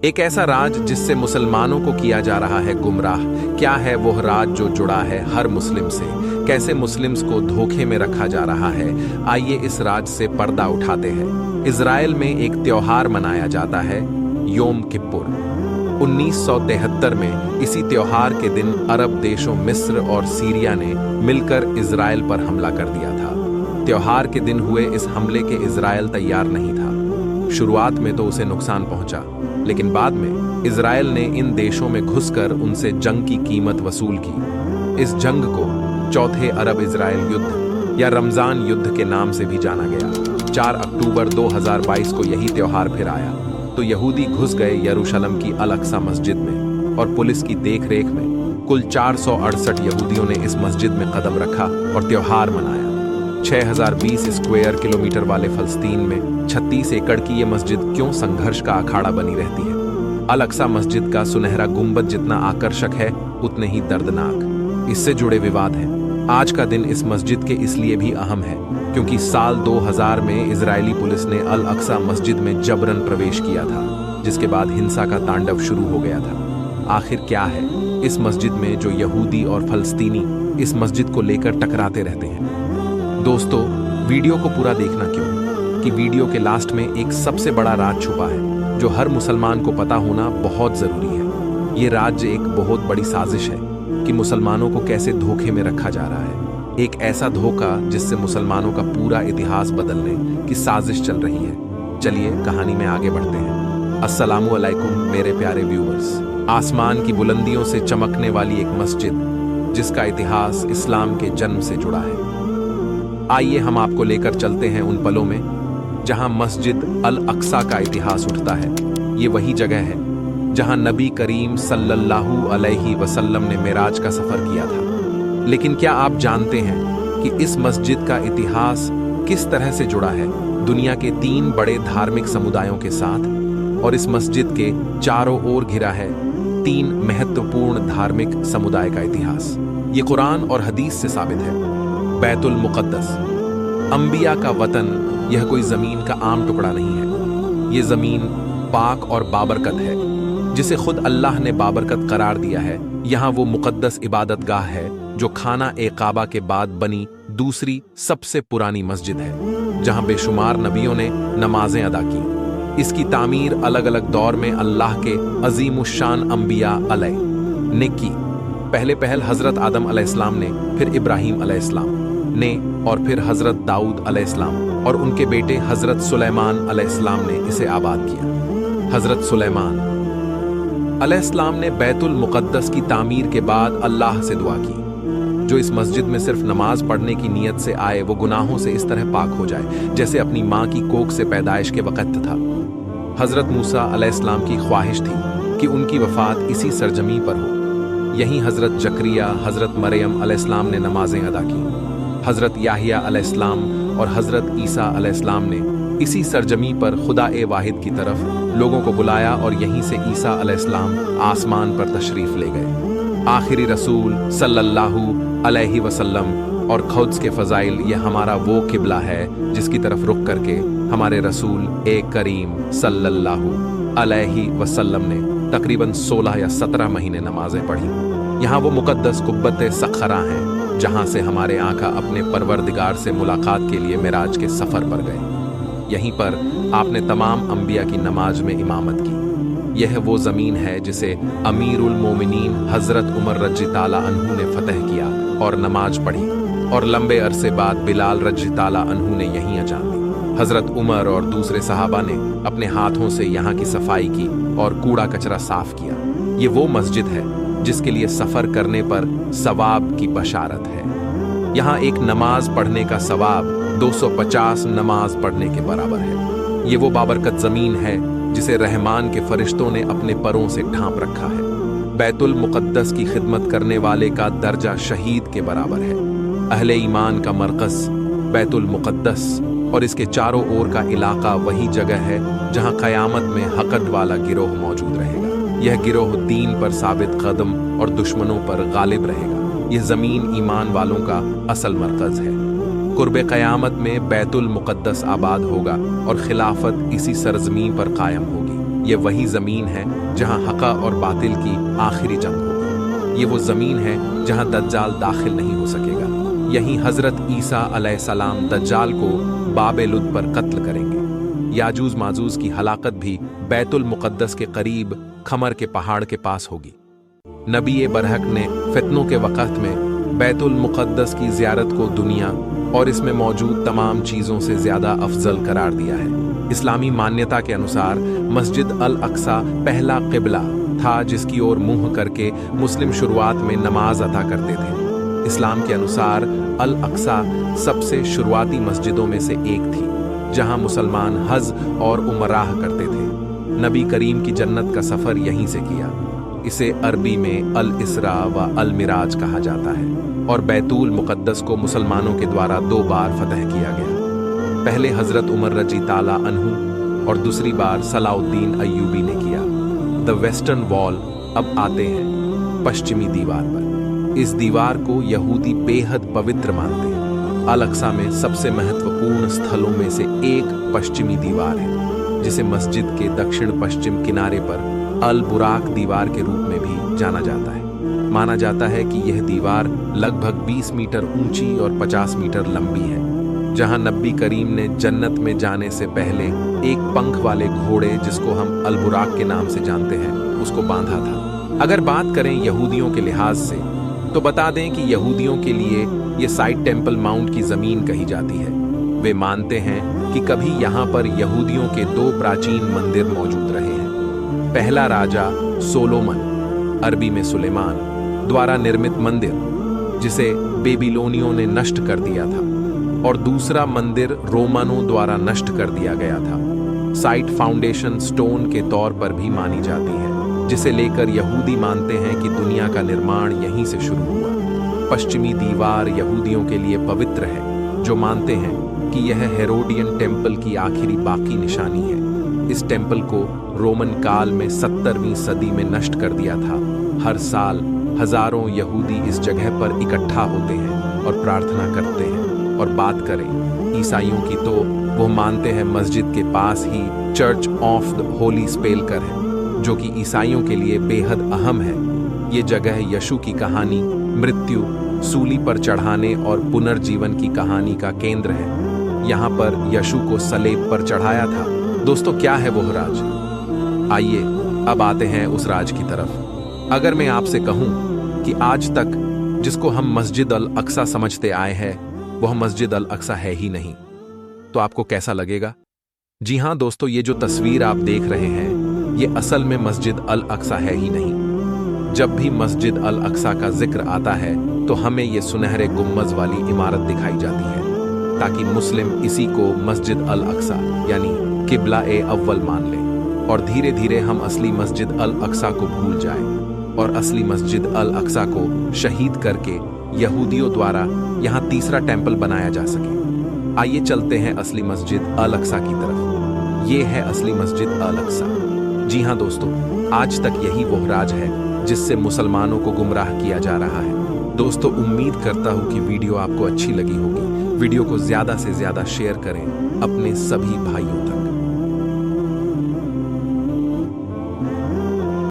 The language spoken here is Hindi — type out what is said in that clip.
एक ऐसा राज जिससे मुसलमानों को किया जा रहा है गुमराह। क्या है वह राज जो जुड़ा है हर मुस्लिम से? कैसे मुस्लिम्स को धोखे में रखा जा रहा है? आइए इस राज से पर्दा उठाते हैं। इजराइल में एक त्योहार मनाया जाता है, योम किप्पुर। 1973 में इसी त्योहार के दिन अरब देशों मिस्र और सीरिया ने मिलकर इजराइल पर हमला कर दिया था। त्योहार के दिन हुए इस हमले के इजराइल तैयार नहीं था। शुरुआत में तो उसे नुकसान पहुंचा, लेकिन बाद में इजराइल ने इन देशों में घुसकर उनसे जंग की कीमत वसूल की। इस जंग को चौथे अरब इजराइल युद्ध या रमजान युद्ध के नाम से भी जाना गया। 4 अक्टूबर 2022 को यही त्योहार फिर आया तो यहूदी घुस गए यरूशलेम की अल अक्सा मस्जिद में और पुलिस की देखरेख में कुल 468 यहूदियों ने इस मस्जिद में कदम रखा और त्योहार मनाया। 6020 स्क्वायर किलोमीटर वाले फलस्तीन में 36 एकड़ की ये मस्जिद क्यों संघर्ष का अखाड़ा बनी रहती है? अल अक्सा मस्जिद का सुनहरा गुंबद जितना आकर्षक है उतने ही दर्दनाक इससे जुड़े विवाद हैं। आज का दिन इस मस्जिद के इसलिए भी अहम है क्योंकि साल 2000 में इजरायली पुलिस ने अल अक्सा मस्जिद में जबरन प्रवेश किया था, जिसके बाद हिंसा का तांडव शुरू हो गया था। आखिर क्या है इस मस्जिद में जो यहूदी और फलस्तीनी इस मस्जिद को लेकर टकराते रहते हैं? दोस्तों, वीडियो को पूरा देखना क्यों कि वीडियो के लास्ट में एक सबसे बड़ा राज छुपा है जो हर मुसलमान को पता होना बहुत जरूरी है। ये राज एक बहुत बड़ी साजिश है कि मुसलमानों को कैसे धोखे में रखा जा रहा है। एक ऐसा धोखा जिससे मुसलमानों का पूरा इतिहास बदलने की साजिश चल रही है। चलिए कहानी में आगे बढ़ते हैं। अस्सलामु अलैकुम मेरे प्यारे व्यूअर्स। आसमान की बुलंदियों से चमकने वाली एक मस्जिद जिसका इतिहास इस्लाम के जन्म से जुड़ा है। आइए हम आपको लेकर चलते हैं उन पलों में जहां मस्जिद अल अक्सा का इतिहास उठता है। ये वही जगह है जहां नबी करीम सल्लल्लाहु अलैहि वसल्लम ने मेराज का सफर किया था। लेकिन क्या आप जानते हैं कि इस मस्जिद का इतिहास किस तरह से जुड़ा है दुनिया के 3 बड़े धार्मिक समुदायों के साथ? और इस मस्जिद के चारों ओर घिरा है 3 महत्वपूर्ण धार्मिक समुदाय का इतिहास। ये कुरान और हदीस से साबित है। बैतुल मुक़द्दस, अंबिया का वतन, यह कोई जमीन का आम टुकड़ा नहीं है। ये जमीन पाक और बाबरकत है जिसे खुद अल्लाह ने बाबरकत करार दिया है। यहाँ वो मुक़द्दस इबादत गाह है जो खाना ए काबा के बाद बनी दूसरी सबसे पुरानी मस्जिद है, जहाँ बेशुमार नबियों ने नमाजें अदा की। इसकी तामीर अलग अलग दौर में अल्लाह के अजीमुश्शान अंबिया अलैह ने की। पहले पहल हजरत आदम अलैहिस्सलाम ने, फिर इब्राहीम अलैहिस्सलाम ने और फिर हजरत दाऊद अलैहिस्सलाम और उनके बेटे हजरत सुलेमान अलैहिस्सलाम ने इसे आबाद किया। हजरत सुलेमान अलैहिस्सलाम ने बैतुल मुक़द्दस की तामीर के बाद अल्लाह से दुआ की जो इस मस्जिद में सिर्फ नमाज पढ़ने की नीयत से आए वो गुनाहों से इस तरह पाक हो जाए जैसे अपनी माँ की कोख से पैदाइश के वक़्त था। हजरत मूसा अलैहिस्सलाम की ख्वाहिश थी कि उनकी वफात इसी सरजमी पर हो। यहीं हजरत जकरिया, हजरत मरियम अलैहिस्सलाम ने नमाजें अदा की। हजरत याहिया अलैहिस्सलाम और हजरत ईसा अलैहिस्सलाम ने इसी सरजमी पर खुदा ए वाहिद की तरफ लोगों को बुलाया और यहीं से ईसा अलैहिस्सलाम आसमान पर तशरीफ ले गए। आखिरी रसूल सल्लल्लाहु अलैहि वसल्लम और खुद्स के फ़ज़ाइल, ये हमारा वो किबला है जिसकी तरफ रुख करके हमारे रसूल ए करीम सल्लल्लाहु अलैहि वसल्लम ने तकरीबन 16 या 17 महीने नमाजें पढ़ी। यहाँ वो मुक़द्दस कुब्बत सखरा हैं जहाँ से हमारे आका अपने परवरदिगार से मुलाकात के लिए मेराज के सफ़र पर गए। यहीं पर आपने तमाम अंबिया की नमाज में इमामत की। यह वो ज़मीन है जिसे अमीरुल मोमिनीन हज़रत उमर रज़ी ताला अन्हु ने फतह किया और नमाज पढ़ी और लंबे अरसे बाद बिलाल रज़ी ताला अन्हु ने यहीं अजान दी। हज़रत उमर और दूसरे सहाबा ने अपने हाथों से यहाँ की सफाई की और कूड़ा कचरा साफ किया। ये वो मस्जिद है जिसके लिए सफ़र करने पर सवाब की बशारत है। यहाँ एक नमाज पढ़ने का सवाब 250 नमाज पढ़ने के बराबर है। ये वो बाबरकत ज़मीन है जिसे रहमान के फरिश्तों ने अपने परों से ढांप रखा है। बैतुल मुक़द्दस की खिदमत करने वाले का दर्जा शहीद के बराबर है। अहले ईमान का मरकज़ बैतुल मुक़द्दस और इसके चारों ओर का इलाका वही जगह है जहाँ क़यामत में हक़द वाला गिरोह मौजूद रहेगा। यह गिरोह दीन पर साबित कदम और दुश्मनों पर गालिब रहेगा। यह ज़मीन ईमान वालों का असल मरकज़ है। कुर्बे क़यामत में बैतुल मुक़द्दस आबाद होगा और खिलाफत इसी सरज़मीन पर कायम होगी। ये वही ज़मीन है जहां हक़ा और बातिल की आखिरी जंग होगी। ये वो ज़मीन है जहां दज्जाल दाखिल नहीं हो सकेगा। यहीं हज़रत ईसा अलैहिस्सलाम दज्जाल को बाब-ए-लुद पर कत्ल करेंगे। याजूज माजूज की हलाकत भी बैतुल मुक़द्दस के करीब खमर के पहाड़ के पास होगी। नबी बरहक ने फितनों के वक़्त में बैतुल मुक़द्दस की ज़ियारत को दुनिया और इसमें मौजूद तमाम चीज़ों से ज़्यादा अफजल करार दिया है। इस्लामी मान्यता के अनुसार मस्जिद अल अक्सा पहला क़िबला था जिसकी ओर मुंह करके मुस्लिम शुरुआत में नमाज अता करते थे। इस्लाम के अनुसार अल अक्सा सबसे शुरुआती मस्जिदों में से एक थी जहां मुसलमान हज और उमराह करते थे। नबी करीम की जन्नत का सफ़र यहीं से किया। इसे अरबी में अल इसरा व अल मिराज कहा जाता है और बैतुल मुक़द्दस को मुसलमानों के द्वारा 2 बार फतह किया गया। पहले हज़रत उमर रजी ताला अन्हु और दूसरी बार सलाउद्दीन अय्यूबी ने किया। The western wall. अब आते हैं पश्चिमी दीवार पर। इस दीवार को यहूदी बेहद पवित्र मानते हैं। अल अक्सा में सबसे महत्वपूर्ण स्थलों में से एक पश्चिमी दीवार है जिसे मस्जिद के दक्षिण पश्चिम किनारे पर अल बुराक दीवार के रूप में भी जाना जाता है। माना जाता है कि यह दीवार लगभग 20 मीटर ऊंची और 50 मीटर लंबी है, जहां नबी करीम ने जन्नत में जाने से पहले एक पंख वाले घोड़े जिसको हम अल बुराक के नाम से जानते हैं उसको बांधा था। अगर बात करें यहूदियों के लिहाज से तो बता दें कि यहूदियों के लिए ये साइड टेम्पल माउंट की ज़मीन कही जाती है। वे मानते हैं कि कभी यहाँ पर यहूदियों के 2 प्राचीन मंदिर मौजूद रहे हैं। पहला राजा सोलोमन, अरबी में सुलेमान, द्वारा निर्मित मंदिर जिसे बेबीलोनियों ने नष्ट कर दिया था, और दूसरा मंदिर रोमनों द्वारा नष्ट कर दिया गया था। साइट फाउंडेशन स्टोन के तौर पर भी मानी जाती है, जिसे लेकर यहूदी मानते हैं कि दुनिया का निर्माण यहीं से शुरू हुआ। पश्चिमी दीवार यहूदियों के लिए पवित्र है, जो मानते हैं कि यह हेरोडियन टेम्पल की आखिरी बाकी निशानी है। इस टेम्पल को रोमन काल में 17वीं सदी में नष्ट कर दिया था। हर साल हजारों यहूदी इस जगह पर इकट्ठा होते हैं और प्रार्थना करते हैं। और बात करें ईसाइयों की तो वो मानते हैं मस्जिद के पास ही चर्च ऑफ द होली स्पेलकर है, जो कि ईसाइयों के लिए बेहद अहम है। ये जगह यशु की कहानी, मृत्यु, सूली पर चढ़ाने और पुनर्जीवन की कहानी का केंद्र है। यहाँ पर यशु को सलेब पर चढ़ाया था। दोस्तों, क्या है वो राज? आइए अब आते हैं उस राज की तरफ। अगर मैं आपसे कहूं कि आज तक जिसको हम मस्जिद अल अक्सा समझते आए हैं वह मस्जिद अल अक्सा है ही नहीं, तो आपको कैसा लगेगा? जी हां दोस्तों, ये जो तस्वीर आप देख रहे हैं ये असल में मस्जिद अल अक्सा है ही नहीं। जब भी मस्जिद अल अक्सा का जिक्र आता है तो हमें ये सुनहरे गुम्बज वाली इमारत दिखाई जाती है, ताकि मुस्लिम इसी को मस्जिद अल अक्सा यानी किबला ए अव्वल मान लें और धीरे धीरे हम असली मस्जिद अल अक्सा को भूल जाएं और असली मस्जिद अल अक्सा को शहीद करके यहूदियों द्वारा यहाँ तीसरा टेम्पल बनाया जा सके। आइए चलते हैं असली मस्जिद अल अक्सा की तरफ। ये है असली मस्जिद अल अक्सा। जी हाँ दोस्तों, आज तक यही वो राज है जिससे मुसलमानों को गुमराह किया जा रहा है। दोस्तों, उम्मीद करता हूँ कि वीडियो आपको अच्छी लगी होगी। वीडियो को ज़्यादा से ज़्यादा शेयर करें अपने सभी भाइयों